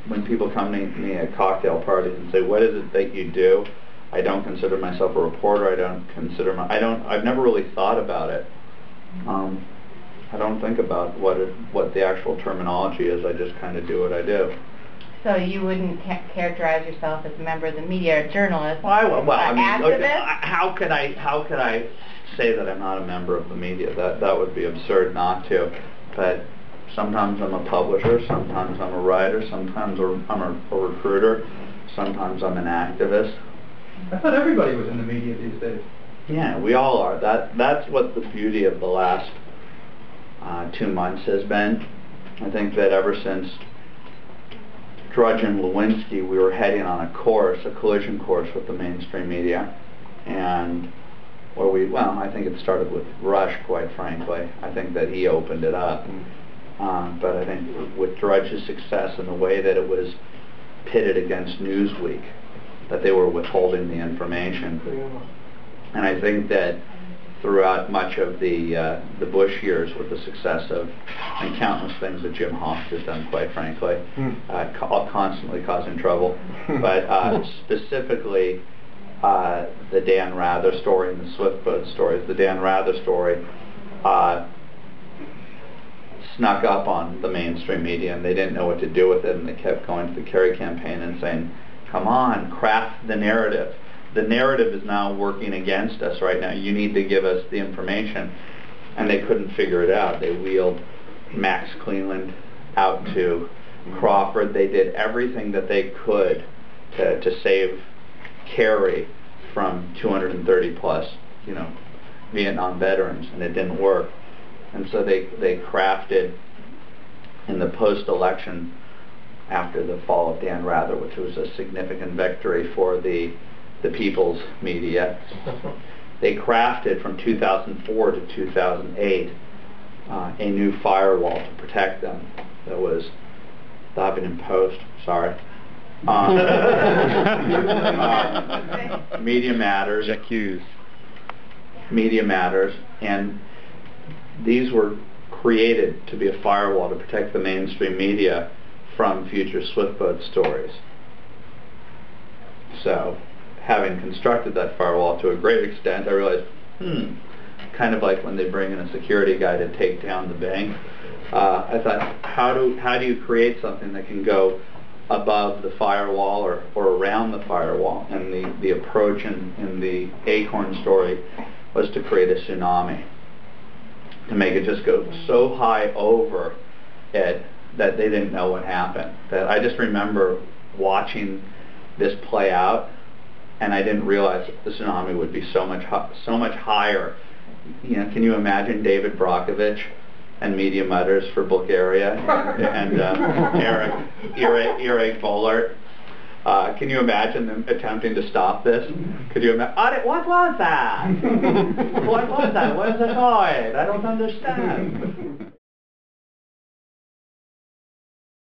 when people come to me at cocktail parties and say, "What is it that you do?" I don't consider myself a reporter. I've never really thought about it. I don't think about what the actual terminology is. I just kind of do what I do. So you wouldn't characterize yourself as a member of the media or a journalist? Activist? How could I say that I'm not a member of the media? That would be absurd not to. But sometimes I'm a publisher, sometimes I'm a writer, sometimes I'm a recruiter, sometimes I'm an activist. I thought everybody was in the media these days. Yeah, we all are. That's what the beauty of the last 2 months has been. I think that ever since Drudge and Lewinsky, we were heading on a collision course with the mainstream media, and I think it started with Rush, quite frankly. I think that he opened it up. But I think with Drudge's success and the way that it was pitted against Newsweek, that they were withholding the information. And I think that throughout much of the Bush years, with the success of and countless things that Jim Hoft has done, quite frankly, constantly causing trouble, but specifically the Dan Rather story and the Swiftboat stories. The Dan Rather story snuck up on the mainstream media, and they didn't know what to do with it, and they kept going to the Kerry campaign and saying, "Come on, craft the narrative. The narrative is now working against us right now. You need to give us the information." And they couldn't figure it out. They wheeled Max Cleland out to Crawford. They did everything that they could to save Kerry from 230 plus, Vietnam veterans, and it didn't work. And so they crafted in the post-election, after the fall of Dan Rather, which was a significant victory for the people's media, they crafted from 2004 to 2008 a new firewall to protect them. That was the Huffington Post, sorry. Media Matters. Media Matters, and these were created to be a firewall to protect the mainstream media from future Swiftboat stories. So, having constructed that firewall to a great extent, I realized, kind of like when they bring in a security guy to take down the bank. I thought, how do you create something that can go above the firewall or around the firewall? And the approach in the Acorn story was to create a tsunami, to make it just go so high over it that they didn't know what happened. That I just remember watching this play out, and I didn't realize that the tsunami would be so much higher. Can you imagine David Brockovich and Media Mutters for Bulgaria and Eric Bollert? Can you imagine them attempting to stop this? Could you imagine? What was that? What was that? What is the noise? I don't understand.